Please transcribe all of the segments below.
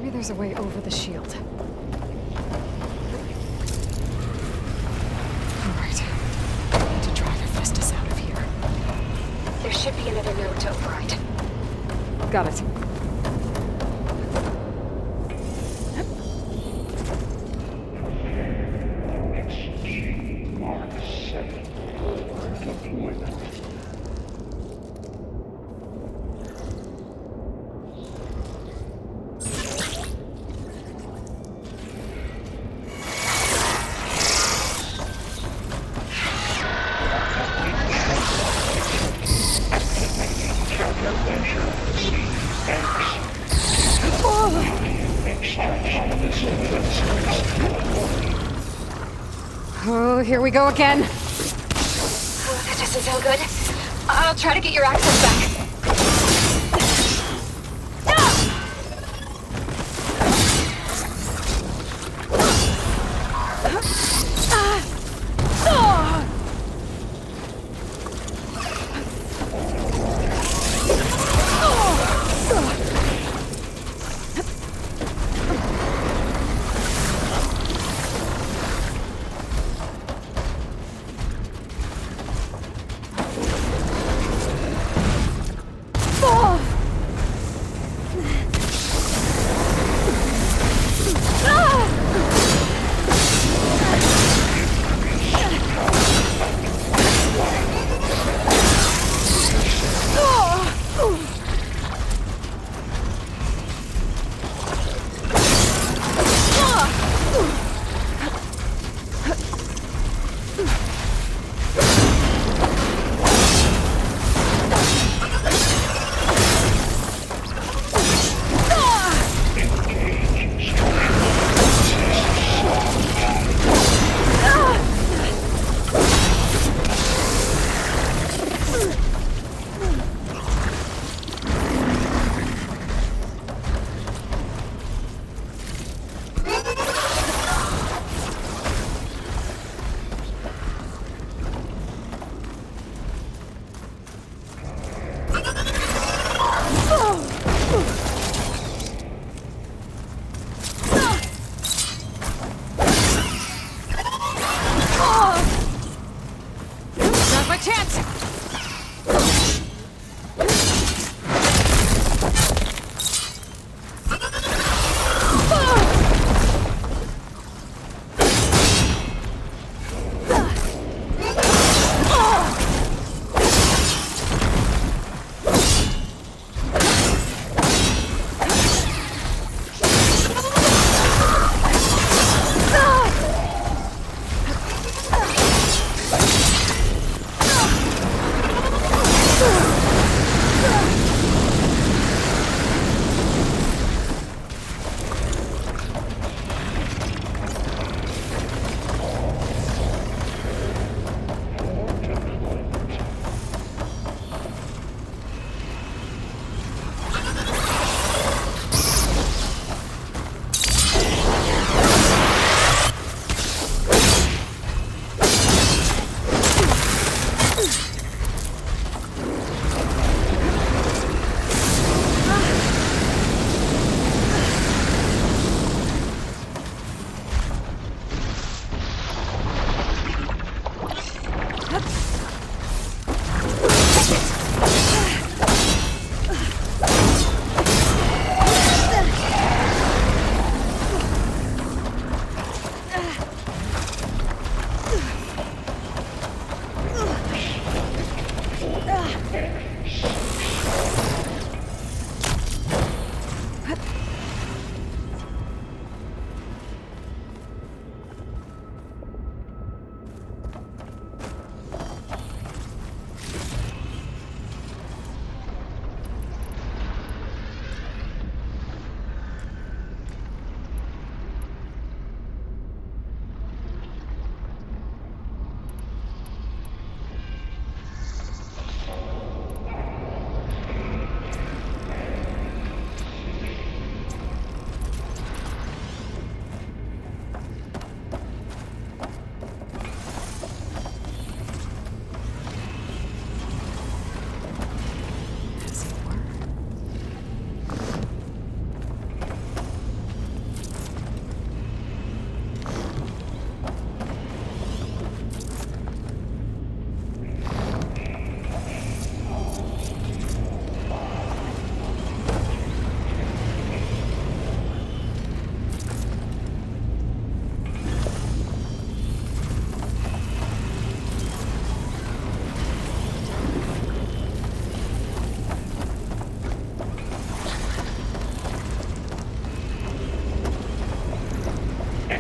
Maybe there's a way over the shield. Alright. I need to drive Hephaestus out of here. There should be another node to override. Got it. XG Mark 7 for deployment. Oh, here we go again. Oh, that doesn't sound good. I'll try to get your access back.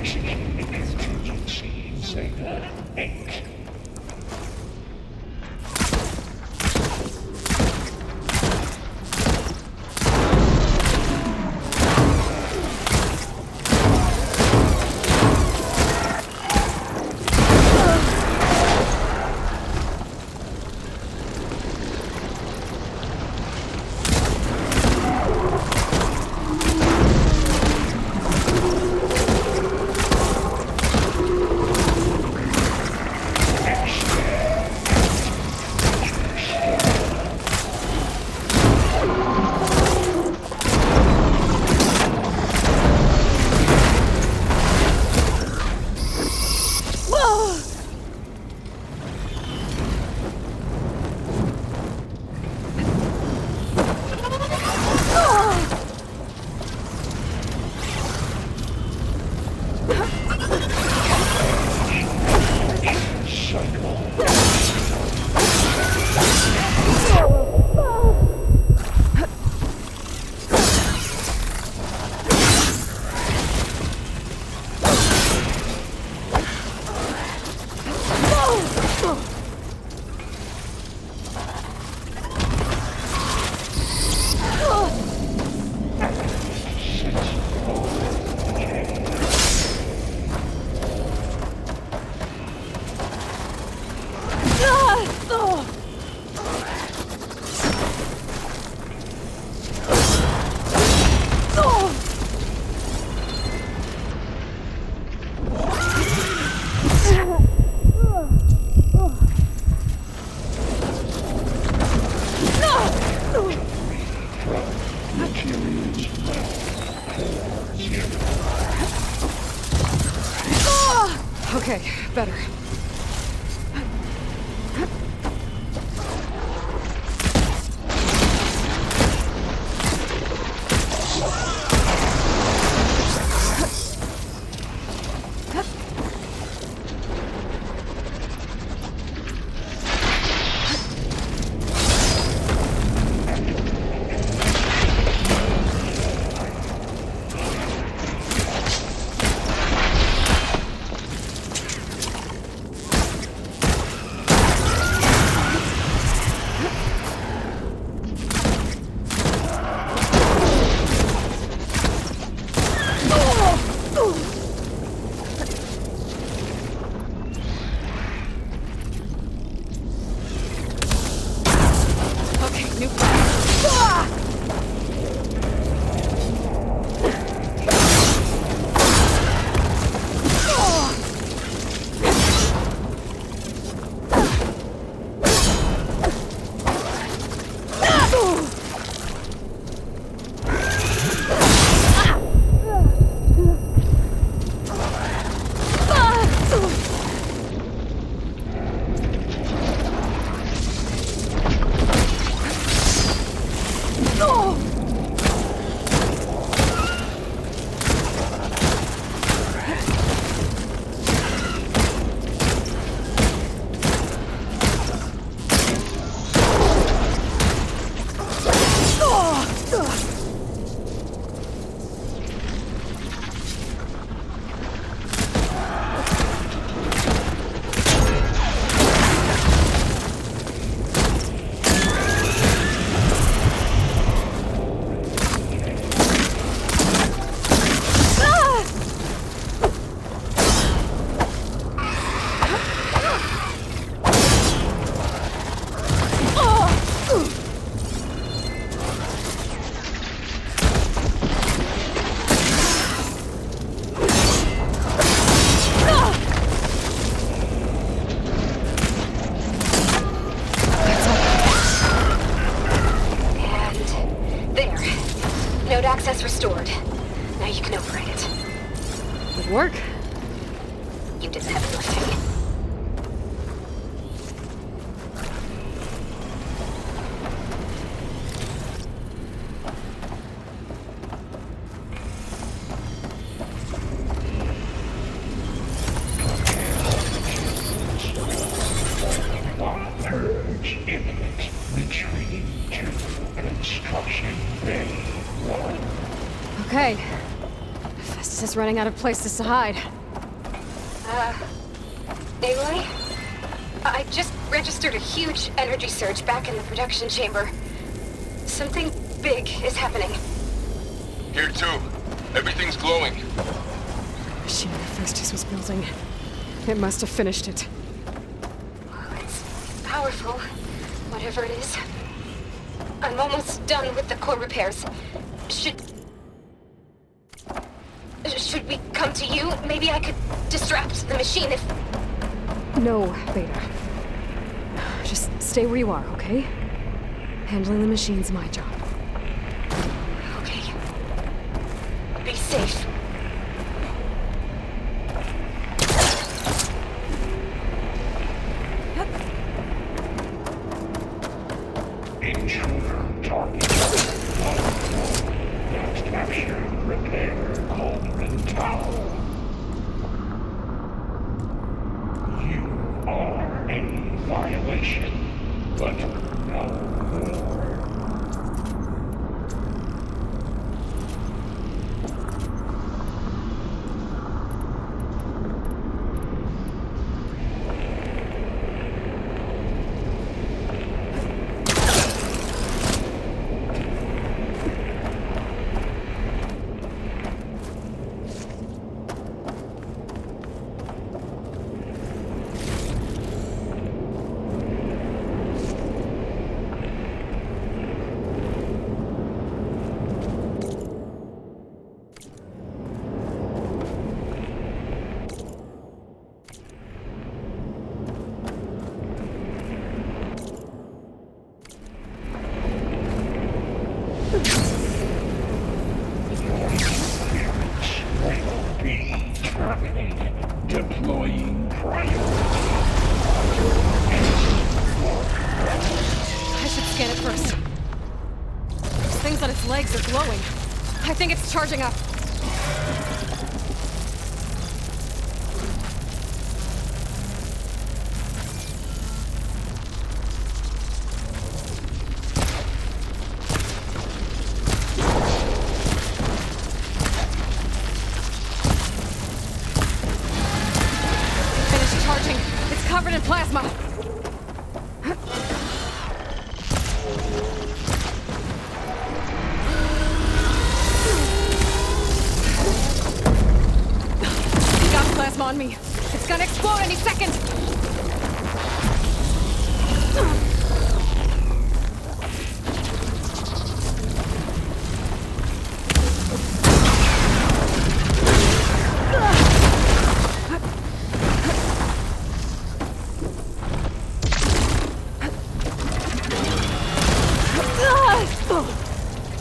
Executing contingency Zeta 8. Okay, better. Okay, new plan. Node access restored. Now you can operate it. Good work. You did the heavy lifting. Purge imminent. Retreating to Construction Bay 1. Okay. Festus is running out of places to hide. Aloy? I just registered a huge energy surge back in the production chamber. Something big is happening. Here too. Everything's glowing. The machine Hephaestus was building. It must have finished it. Oh, it's powerful, whatever it is. I'm almost done with the core repairs. Should we come to you? Maybe I could distract the machine if... No, Beta. Just stay where you are, okay? Handling the machine's my job. Okay. Be safe. Intruder target. Next capture, repair, Cauldron Tower. You are a violation, but no more. Deploying priority. I should scan it first. Those things on its legs are glowing. I think it's charging up. Finished charging. It's covered in plasma. Got plasma on me. It's gonna explode any second.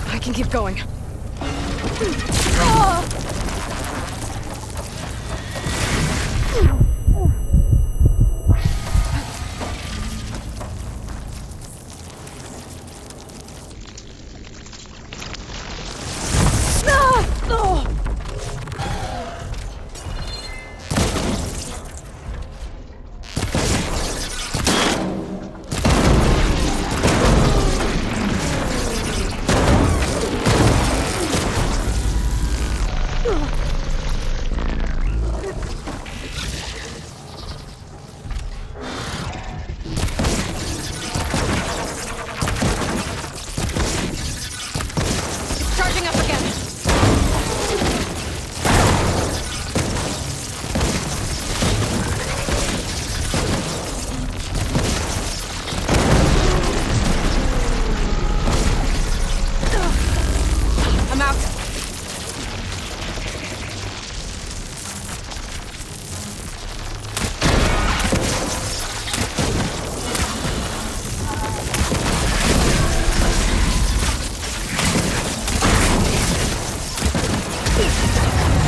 I can keep going. Charging up again. I'm out.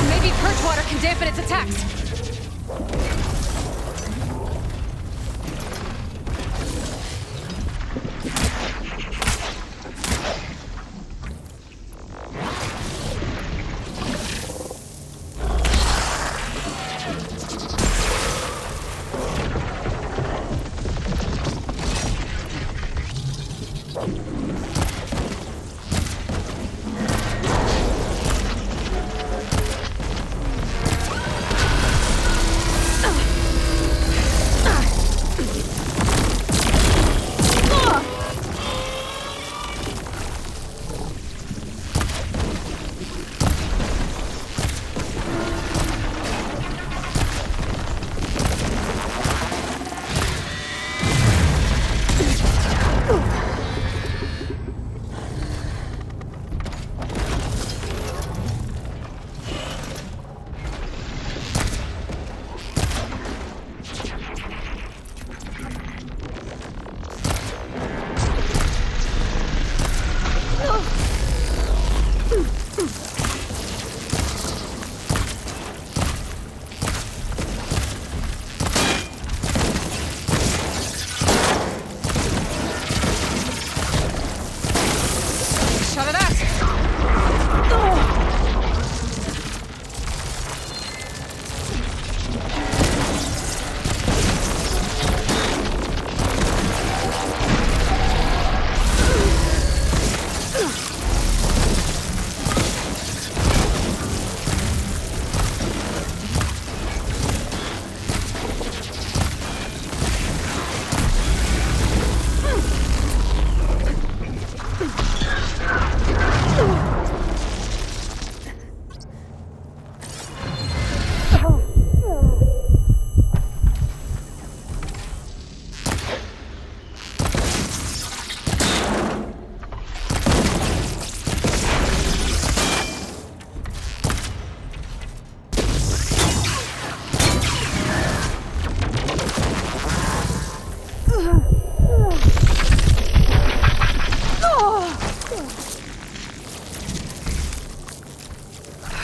Maybe purge water can dampen its attacks.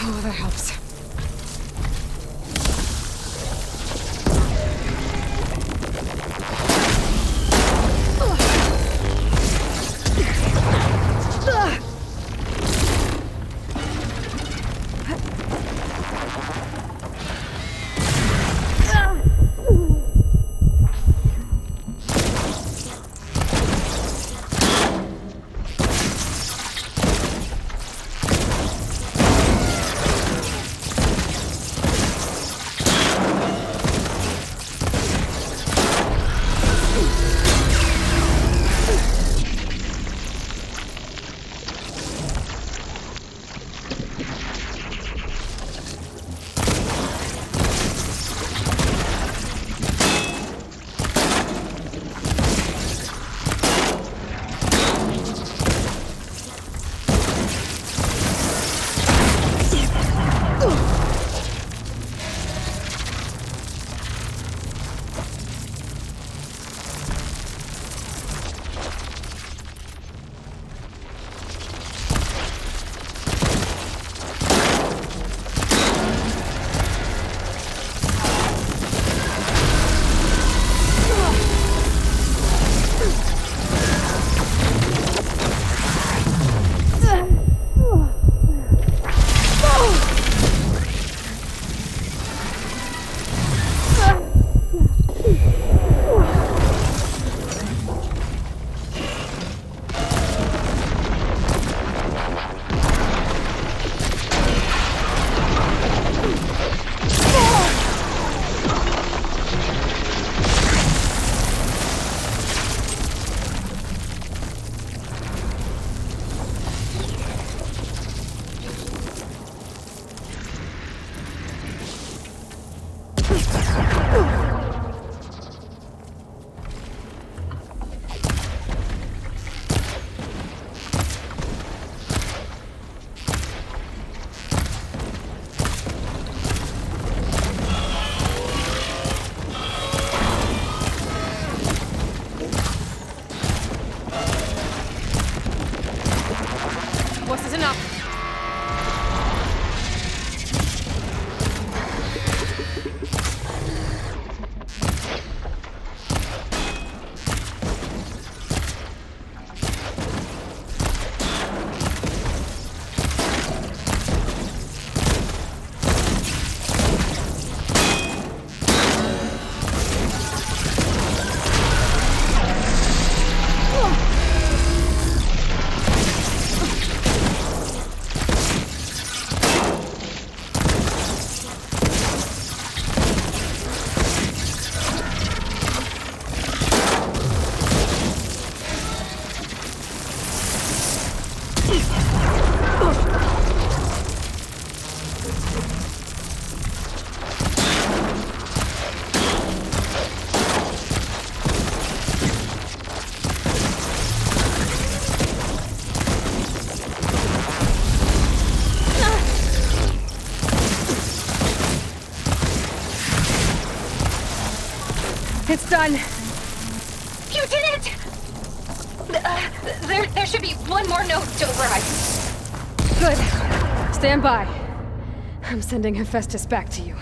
Oh, that helps. This is enough. It's done. You did it! There should be one more node to override. Good. Stand by. I'm sending Hephaestus back to you.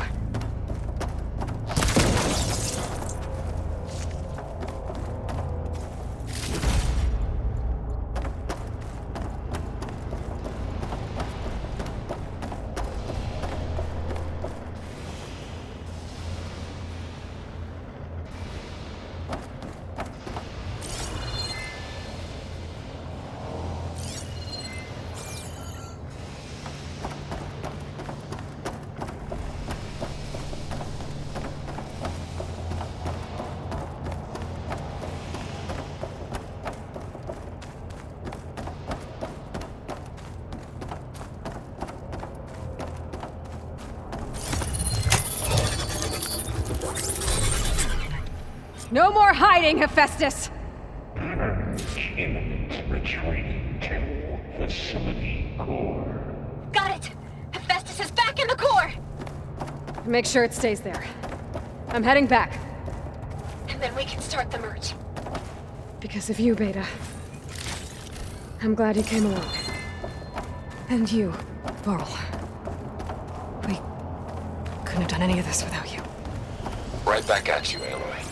No more hiding, Hephaestus! Imminent retreating to facility core. Got it! Hephaestus is back in the core! Make sure it stays there. I'm heading back. And then we can start the merge. Because of you, Beta. I'm glad you came along. And you, Varl. Couldn't have done any of this without you. Right back at you, Aloy.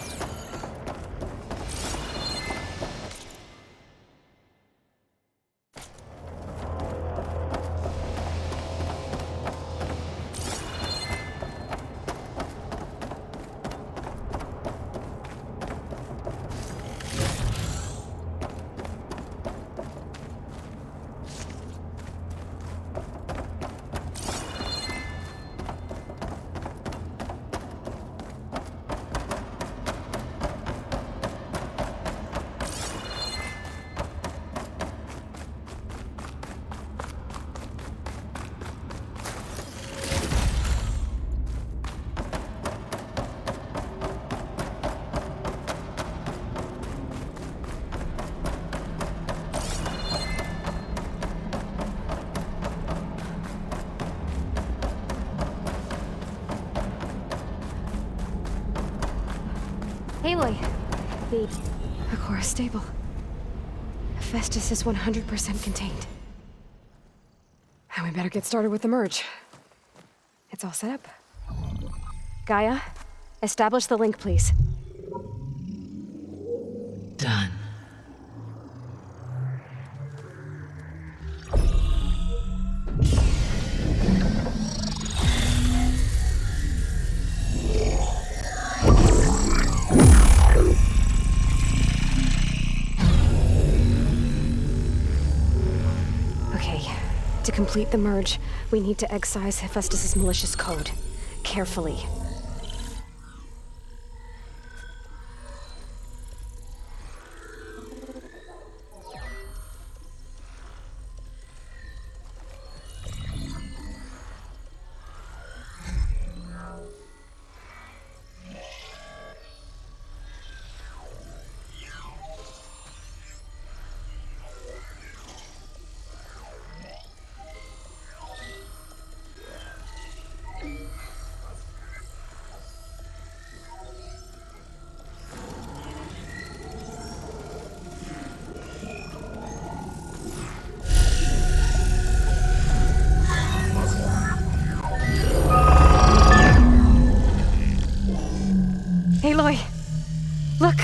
Aloy, the core is stable. Hephaestus is 100% contained. And we better get started with the merge. It's all set up. Gaia, establish the link, please. Done. Okay, to complete the merge, we need to excise Hephaestus' malicious code. Carefully. Aloy! Look!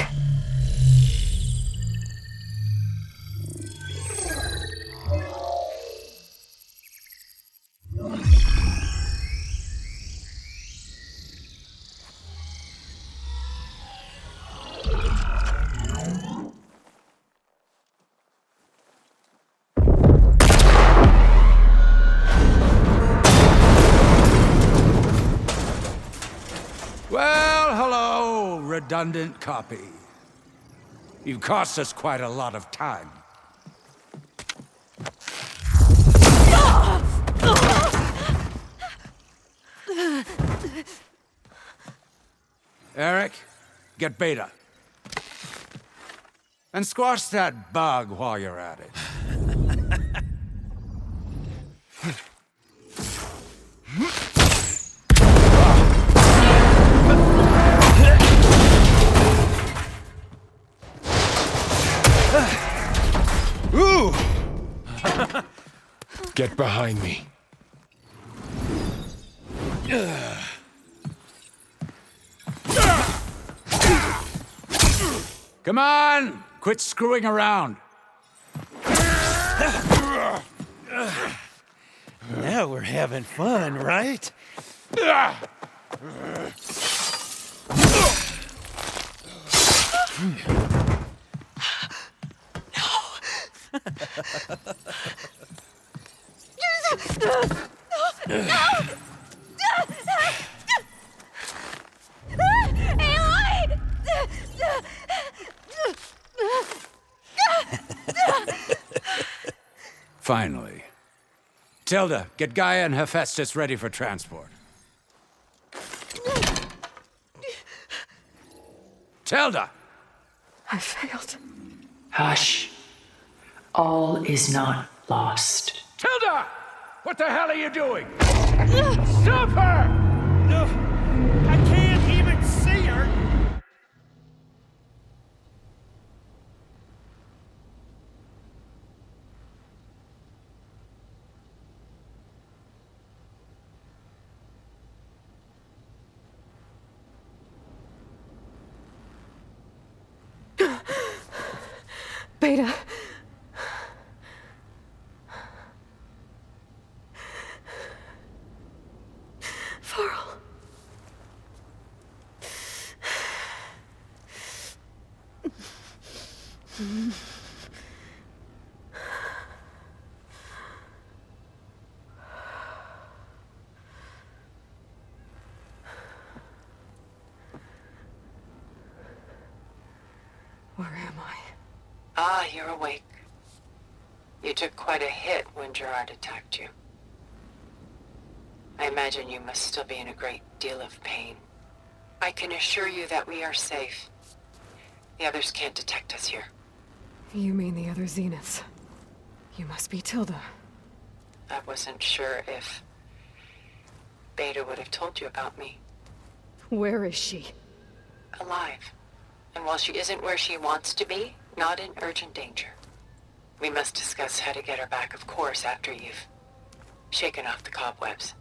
Well, hello, redundant copy. You've cost us quite a lot of time. Eric, get Beta. And squash that bug while you're at it. Ooh! Get behind me. Come on! Quit screwing around. Now we're having fun, right? Finally. Tilda, get Gaia and Hephaestus ready for transport. Tilda! I failed. Hush. All is not lost. Tilda! What the hell are you doing? Stop her! I can't even see her! Beta. Varl. Where am I? Ah, you're awake. You took quite a hit when Gerard attacked you. I imagine you must still be in a great deal of pain. I can assure you that we are safe. The others can't detect us here. You mean the other Zeniths? You must be Tilda. I wasn't sure if Beta would have told you about me. Where is she? Alive. And while she isn't where she wants to be, not in urgent danger. We must discuss how to get her back, of course, after you've shaken off the cobwebs.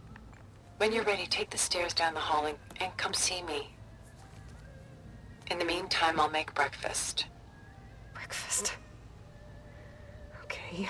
When you're ready, take the stairs down the hall and come see me. In the meantime, I'll make breakfast. Breakfast. Okay.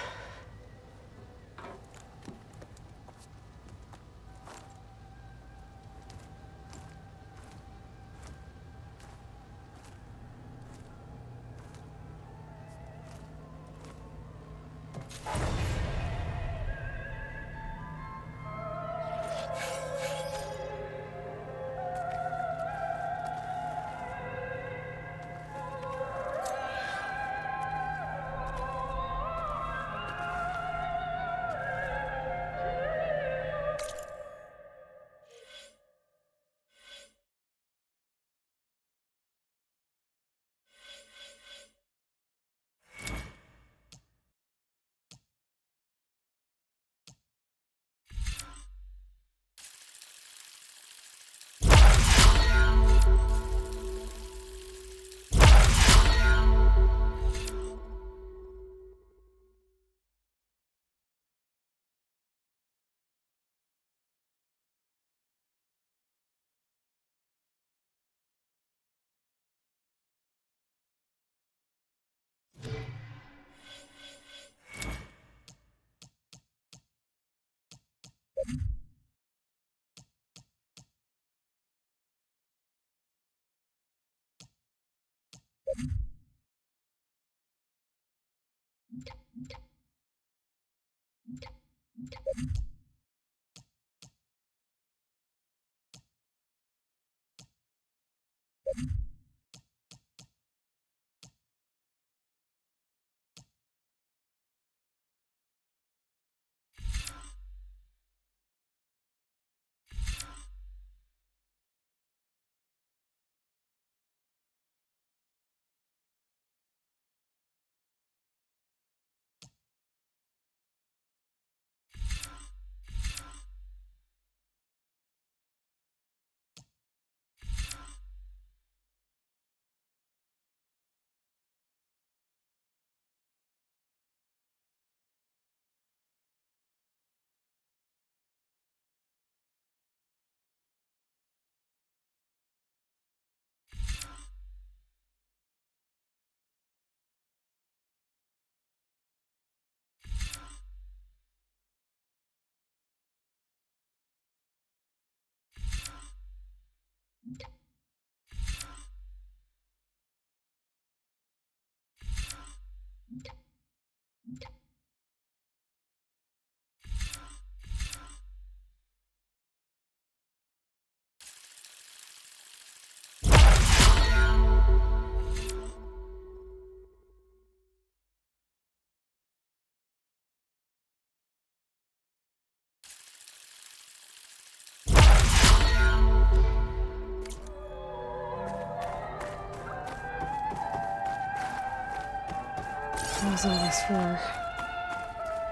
What was all this for?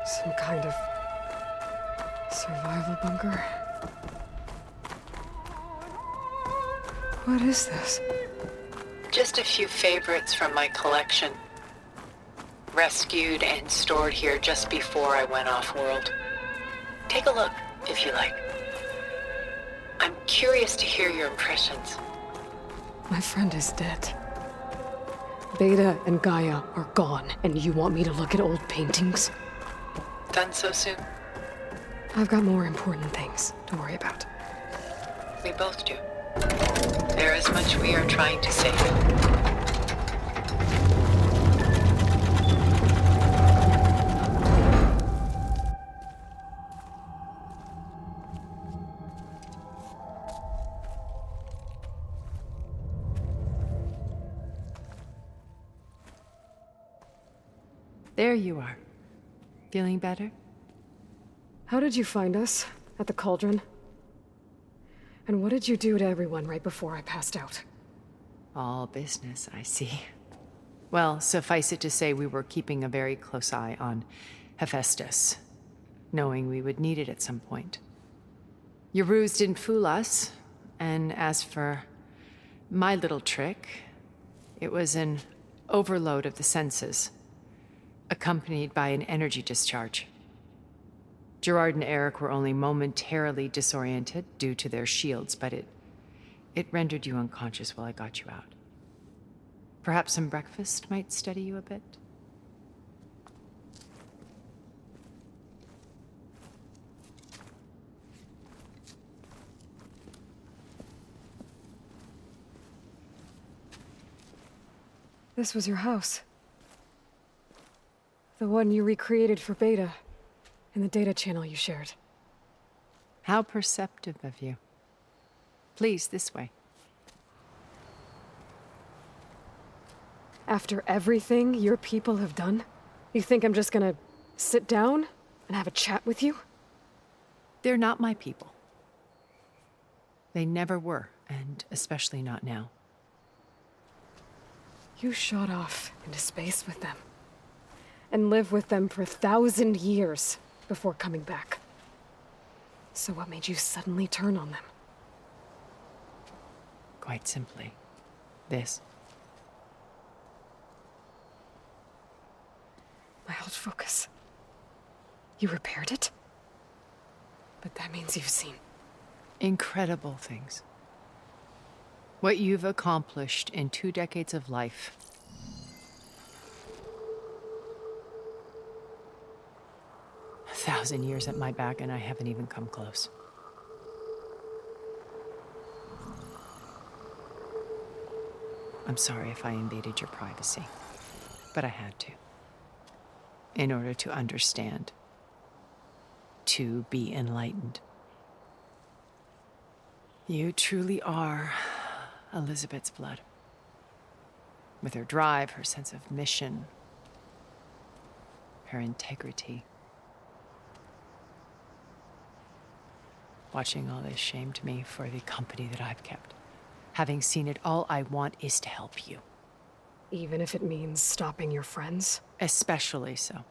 Some kind of survival bunker? What is this? Just a few favorites from my collection. Rescued and stored here just before I went off-world. Take a look, if you like. I'm curious to hear your impressions. My friend is dead. Beta and Gaia are gone, and you want me to look at old paintings? Done so soon? I've got more important things to worry about. We both do. There is much we are trying to save. There you are. Feeling better? How did you find us? At the cauldron? And what did you do to everyone right before I passed out? All business, I see. Well, suffice it to say we were keeping a very close eye on Hephaestus, knowing we would need it at some point. Your ruse didn't fool us, and as for my little trick, it was an overload of the senses, accompanied by an energy discharge. Gerard and Eric were only momentarily disoriented due to their shields, but it rendered you unconscious while I got you out. Perhaps some breakfast might steady you a bit? This was your house. The one you recreated for Beta, in the data channel you shared. How perceptive of you. Please, this way. After everything your people have done, you think I'm just gonna sit down and have a chat with you? They're not my people. They never were, and especially not now. You shot off into space with them, and lived with them for 1,000 years before coming back. So what made you suddenly turn on them? Quite simply, this. My old focus. You repaired it? But that means you've seen. Incredible things. What you've accomplished in 2 decades of life. A 1,000 years at my back, and I haven't even come close. I'm sorry if I invaded your privacy, but I had to. In order to understand. To be enlightened. You truly are Elizabeth's blood. With her drive, her sense of mission, her integrity. Watching all this shamed me for the company that I've kept. Having seen it, all I want is to help you. Even if it means stopping your friends? Especially so.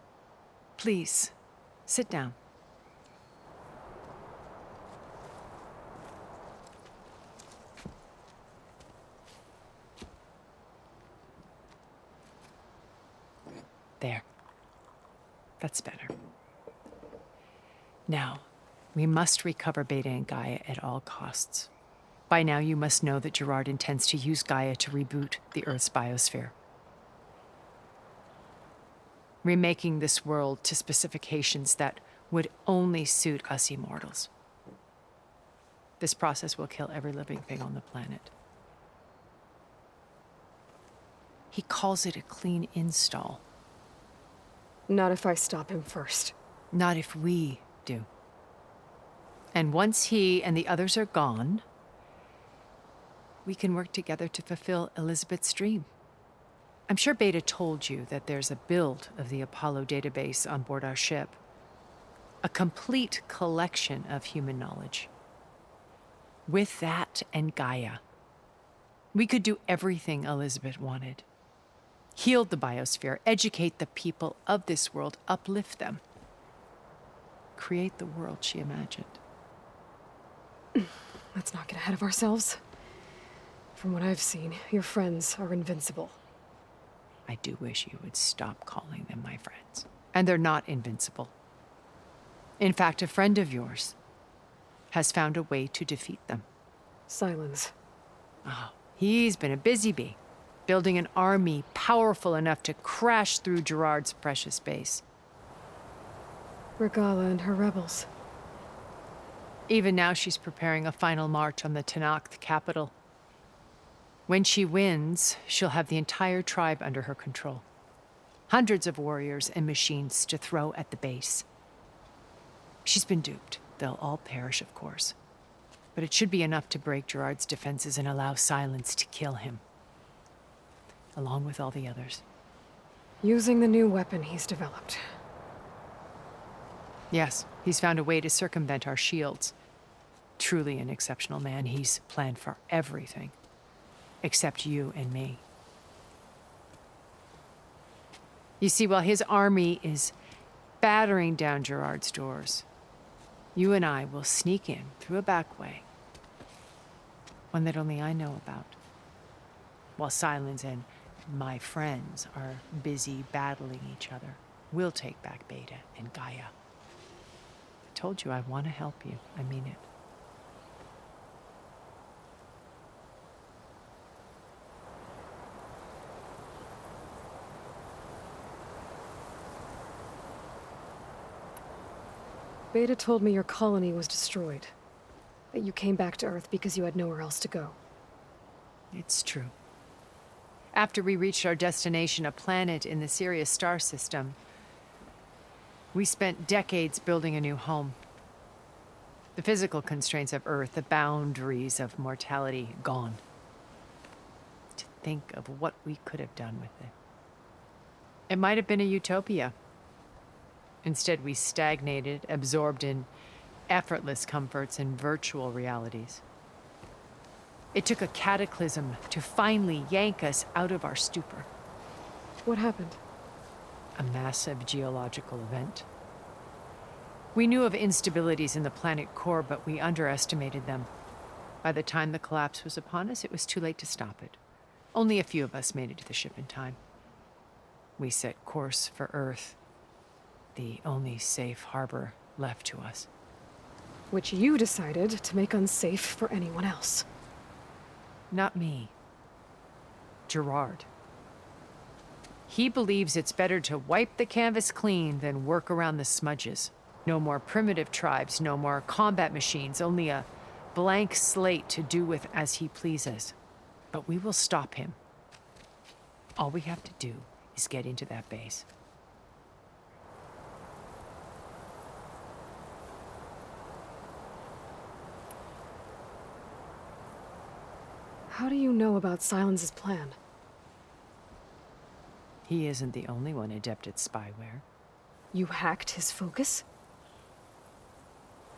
Please, sit down. There. That's better. Now, we must recover Beta and Gaia at all costs. By now, you must know that Gerard intends to use Gaia to reboot the Earth's biosphere. Remaking this world to specifications that would only suit us immortals. This process will kill every living thing on the planet. He calls it a clean install. Not if I stop him first. Not if we do. And once he and the others are gone, we can work together to fulfill Elizabeth's dream. I'm sure Beta told you that there's a build of the Apollo database on board our ship. A complete collection of human knowledge. With that and Gaia, we could do everything Elizabeth wanted. Heal the biosphere, educate the people of this world, uplift them. Create the world she imagined. Let's not get ahead of ourselves. From what I've seen, your friends are invincible. I do wish you would stop calling them my friends. And they're not invincible. In fact, a friend of yours has found a way to defeat them. Silence. Oh, he's been a busy bee. building an army powerful enough to crash through Gerard's precious base. Regala and her rebels. Even now, she's preparing a final march on the Tenakth capital. When she wins, she'll have the entire tribe under her control. Hundreds of warriors and machines to throw at the base. She's been duped. They'll all perish, of course. But it should be enough to break Gerard's defenses and allow Silence to kill him. Along with all the others. Using the new weapon he's developed. Yes, he's found a way to circumvent our shields. Truly an exceptional man. He's planned for everything. Except you and me. You see, while his army is battering down Gerard's doors, you and I will sneak in through a back way. One that only I know about. While Silence and my friends are busy battling each other, we'll take back Beta and Gaia. I told you I want to help you. I mean it. Beta told me your colony was destroyed. That you came back to Earth because you had nowhere else to go. It's true. After we reached our destination, a planet in the Sirius star system, we spent decades building a new home. The physical constraints of Earth, the boundaries of mortality, gone. To think of what we could have done with it. It might have been a utopia. Instead, we stagnated, absorbed in effortless comforts and virtual realities. It took a cataclysm to finally yank us out of our stupor. What happened? A massive geological event. We knew of instabilities in the planet core, but we underestimated them. By the time the collapse was upon us, it was too late to stop it. Only a few of us made it to the ship in time. We set course for Earth, the only safe harbor left to us. Which you decided to make unsafe for anyone else. Not me. Gerard. He believes it's better to wipe the canvas clean than work around the smudges. No more primitive tribes, no more combat machines, only a blank slate to do with as he pleases. But we will stop him. All we have to do is get into that base. How do you know about Silence's plan? He isn't the only one adept at spyware. You hacked his focus?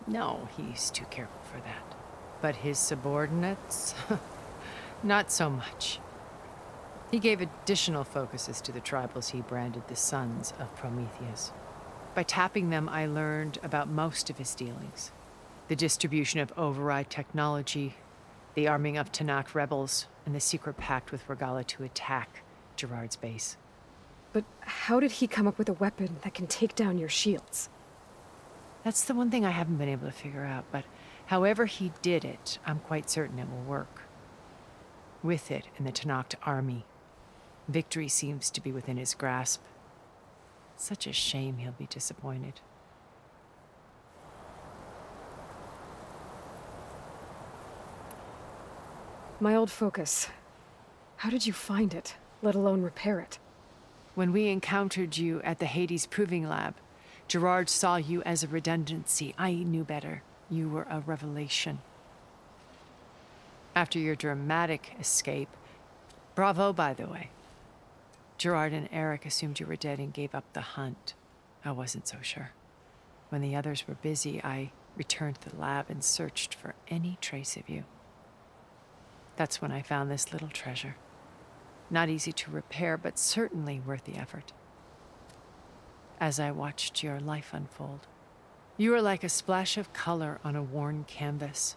No, he's too careful for that. But his subordinates? Not so much. He gave additional focuses to the tribals he branded the Sons of Prometheus. By tapping them, I learned about most of his dealings. The distribution of override technology, the arming of Tenakth rebels, and the secret pact with Regala to attack Gerard's base. But how did he come up with a weapon that can take down your shields? That's the one thing I haven't been able to figure out, but however he did it, I'm quite certain it will work. With it and the Tenakth army, victory seems to be within his grasp. Such a shame he'll be disappointed. My old focus. How did you find it, let alone repair it? When we encountered you at the Hades Proving Lab, Gerard saw you as a redundancy. I knew better. You were a revelation. After your dramatic escape, bravo, by the way. Gerard and Eric assumed you were dead and gave up the hunt. I wasn't so sure. When the others were busy, I returned to the lab and searched for any trace of you. That's when I found this little treasure. Not easy to repair, but certainly worth the effort. As I watched your life unfold, you were like a splash of color on a worn canvas.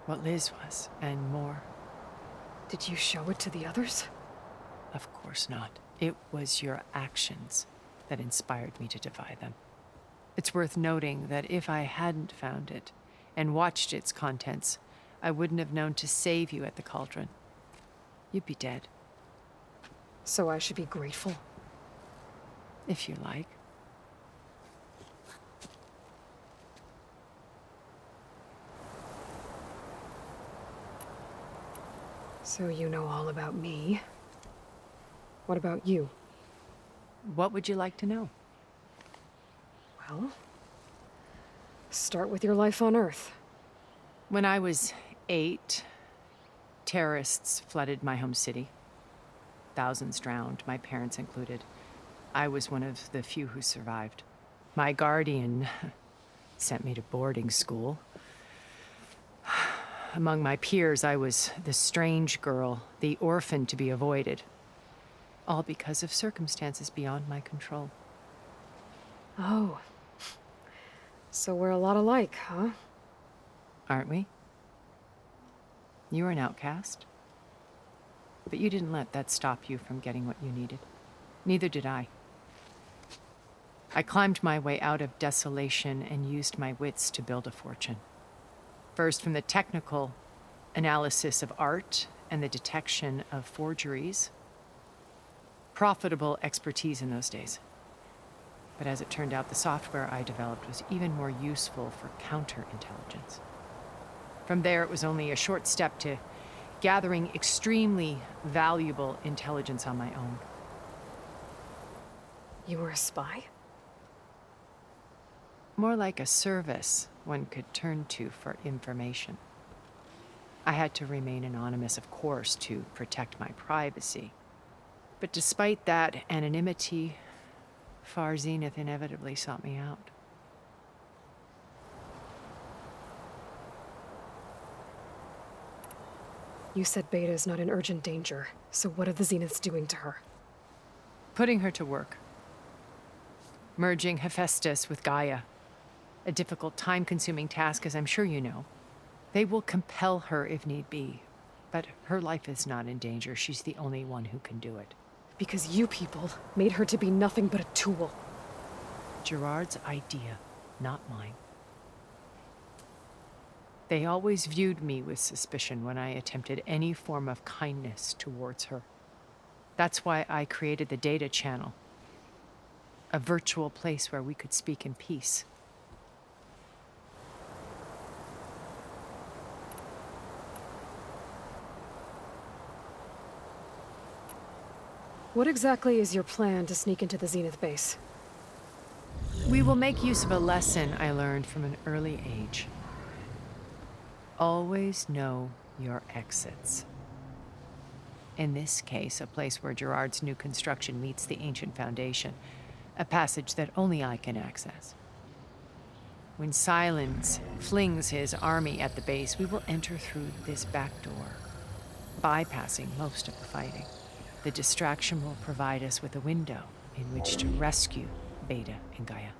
What Liz was, and more. Did you show it to the others? Of course not. It was your actions that inspired me to defy them. It's worth noting that if I hadn't found it and watched its contents, I wouldn't have known to save you at the cauldron. You'd be dead. So I should be grateful? If you like. So you know all about me. What about you? What would you like to know? Well, start with your life on Earth. When I was 8, terrorists flooded my home city. Thousands drowned, my parents included. I was one of the few who survived. My guardian sent me to boarding school. Among my peers, I was the strange girl, the orphan to be avoided. All because of circumstances beyond my control. Oh. So we're a lot alike, huh? Aren't we? You were an outcast. But you didn't let that stop you from getting what you needed. Neither did I. I climbed my way out of desolation and used my wits to build a fortune. First, from the technical analysis of art and the detection of forgeries. Profitable expertise in those days. But as it turned out, the software I developed was even more useful for counterintelligence. From there, it was only a short step to gathering extremely valuable intelligence on my own. You were a spy? More like a service one could turn to for information. I had to remain anonymous, of course, to protect my privacy. But despite that anonymity, Far Zenith inevitably sought me out. You said Beta is not in urgent danger, so what are the Zeniths doing to her? Putting her to work. Merging Hephaestus with Gaia. A difficult, time-consuming task, as I'm sure you know. They will compel her if need be. But her life is not in danger. She's the only one who can do it. Because you people made her to be nothing but a tool. Gerard's idea, not mine. They always viewed me with suspicion when I attempted any form of kindness towards her. That's why I created the data channel. A virtual place where we could speak in peace. What exactly is your plan to sneak into the Zenith base? We will make use of a lesson I learned from an early age. Always know your exits. In this case, a place where Gerard's new construction meets the ancient foundation, a passage that only I can access. When Silence flings his army at the base, we will enter through this back door, bypassing most of the fighting. The distraction will provide us with a window in which to rescue Beta and Gaia.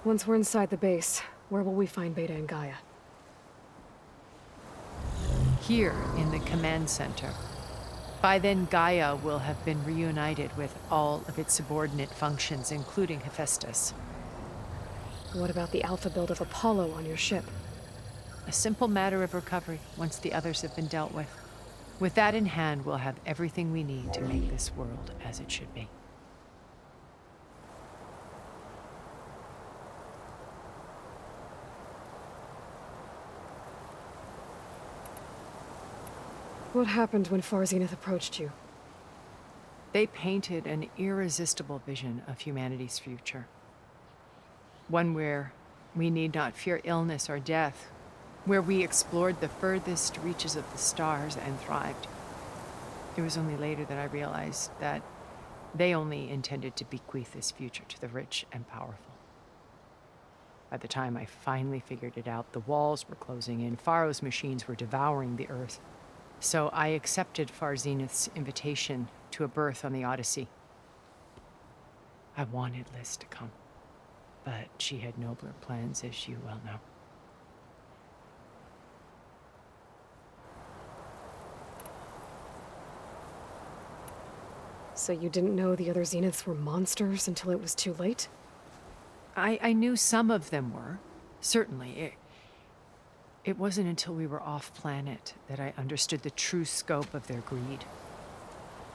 Once we're inside the base, where will we find Beta and Gaia? Here in the command center. By then, Gaia will have been reunited with all of its subordinate functions, including Hephaestus. What about the alpha build of Apollo on your ship? A simple matter of recovery once the others have been dealt with. With that in hand, we'll have everything we need to make this world as it should be. What happened when Far Zenith approached you? They painted an irresistible vision of humanity's future. One where we need not fear illness or death, where we explored the furthest reaches of the stars and thrived. It was only later that I realized that they only intended to bequeath this future to the rich and powerful. By the time I finally figured it out, the walls were closing in, Pharaoh's machines were devouring the earth. So I accepted Far Zenith's invitation to a berth on the Odyssey. I wanted Liz to come, but she had nobler plans, as you well know. So you didn't know the other Zeniths were monsters until it was too late? I knew some of them were. Certainly. It wasn't until we were off-planet that I understood the true scope of their greed.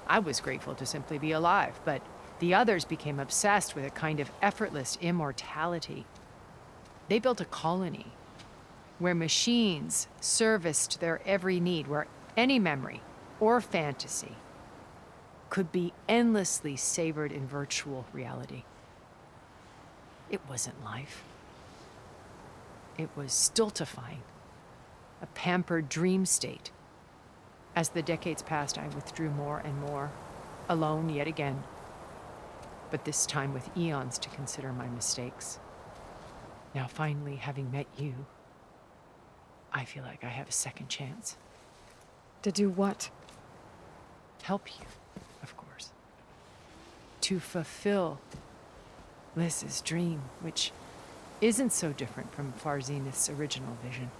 I was grateful to simply be alive, but the others became obsessed with a kind of effortless immortality. They built a colony where machines serviced their every need, where any memory or fantasy could be endlessly savored in virtual reality. It wasn't life. It was stultifying, a pampered dream state. As the decades passed, I withdrew more and more, alone yet again, but this time with eons to consider my mistakes. Now finally, having met you, I feel like I have a second chance. To do what? Help you, of course. To fulfill Liz's dream, which isn't so different from Farzenith's original vision.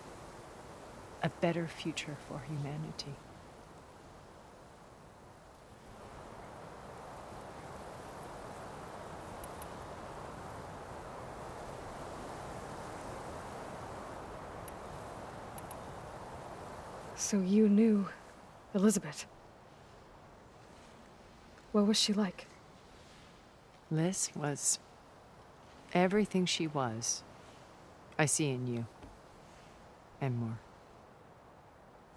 A better future for humanity. So you knew Elizabeth. What was she like? Liz was everything she was. I see in you. And more.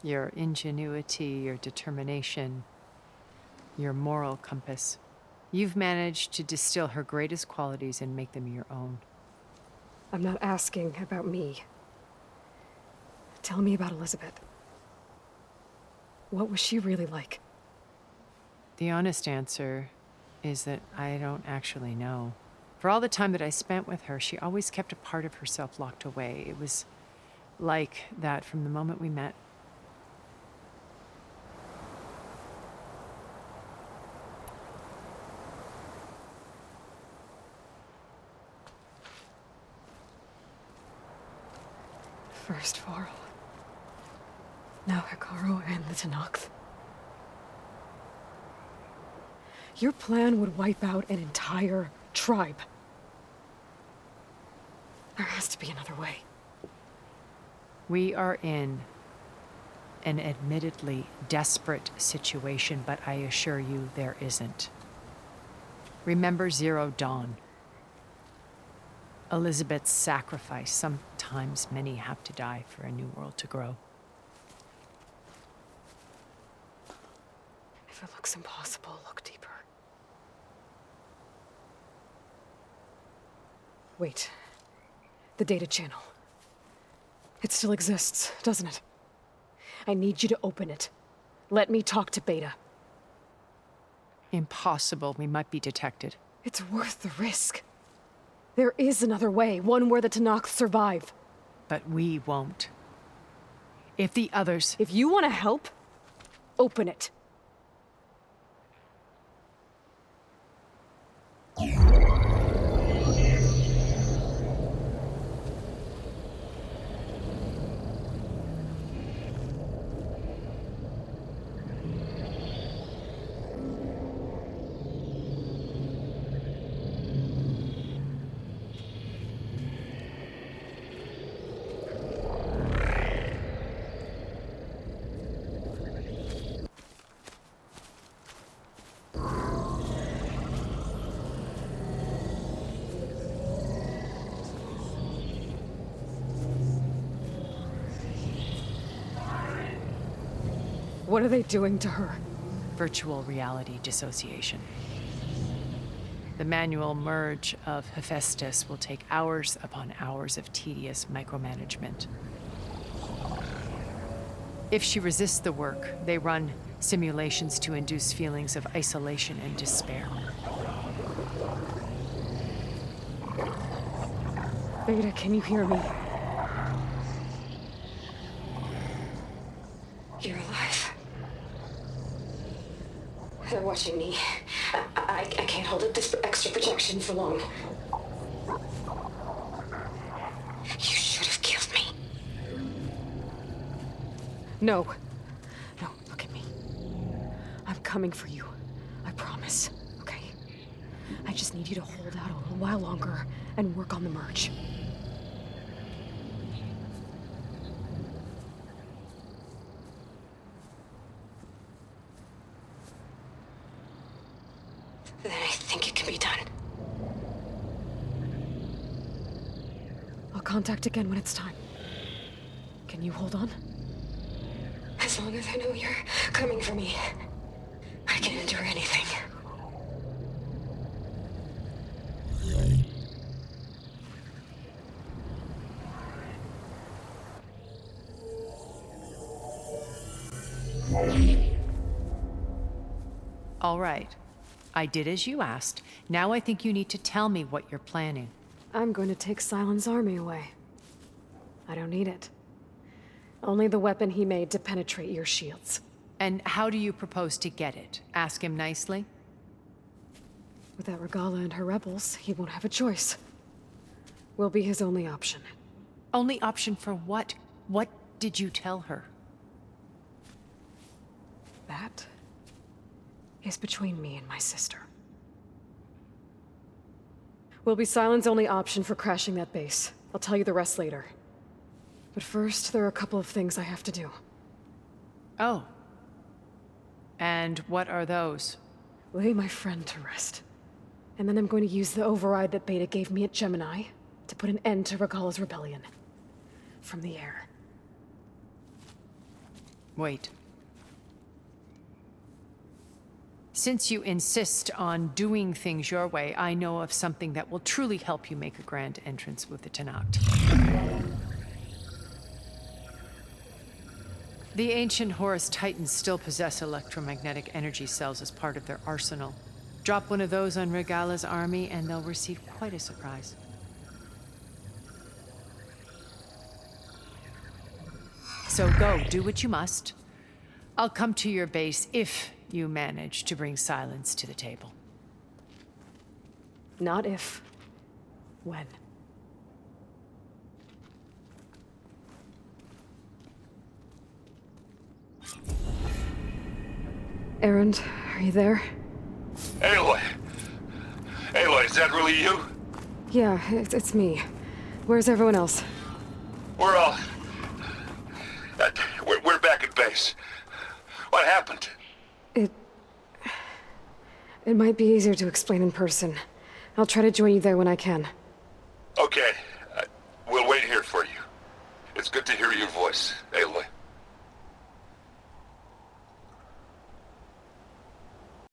Your ingenuity, your determination, your moral compass. You've managed to distill her greatest qualities and make them your own. I'm not asking about me. Tell me about Elizabeth. What was she really like? The honest answer is that I don't actually know. For all the time that I spent with her, she always kept a part of herself locked away. It was like that from the moment we met. First Varl. Now Hikaru and the Tenakth. Your plan would wipe out an entire tribe. There has to be another way. We are in an admittedly desperate situation, but I assure you there isn't. Remember Zero Dawn. Elizabeth's sacrifice. Sometimes many have to die for a new world to grow. If it looks impossible, look deeper. Wait. The data channel. It still exists, doesn't it? I need you to open it. Let me talk to Beta. Impossible. We might be detected. It's worth the risk. There is another way, one where the Tenakth survive. But we won't. If the others... If you want to help, open it. What are they doing to her? Virtual reality dissociation. The manual merge of Hephaestus will take hours upon hours of tedious micromanagement. If she resists the work, they run simulations to induce feelings of isolation and despair. Beta, can you hear me? You're alive. They're watching me. I can't hold up this extra protection for long. You should have killed me. No. No, look at me. I'm coming for you. I promise. I just need you to hold out a little while longer and work on the merge. Then I think it can be done. I'll contact again when it's time. Can you hold on? As long as I know you're coming for me, I can endure anything. All right. I did as you asked. Now I think you need to tell me what you're planning. I'm going to take Silent's army away. I don't need it. Only the weapon he made to penetrate your shields. And how do you propose to get it? Ask him nicely? Without Regala and her rebels, he won't have a choice. We'll be his only option. Only option for what? What did you tell her? That is between me and my sister. Will be Silent's only option for crashing that base. I'll tell you the rest later. But first, there are a couple of things I have to do. Oh. And what are those? Lay my friend to rest. And then I'm going to use the override that Beta gave me at Gemini to put an end to Regala's rebellion. From the air. Wait. Since you insist on doing things your way, I know of something that will truly help you make a grand entrance with the Tenakth. The ancient Horus Titans still possess electromagnetic energy cells as part of their arsenal. Drop one of those on Regala's army and they'll receive quite a surprise. So go, do what you must. I'll come to your base if you manage to bring Silence to the table. Not if. When. Erend, are you there? Aloy! Aloy, is that really you? Yeah, it's me. Where's everyone else? We're all... We're back at base. What happened? It might be easier to explain in person. I'll try to join you there when I can. Okay. We'll wait here for you. It's good to hear your voice, Aloy.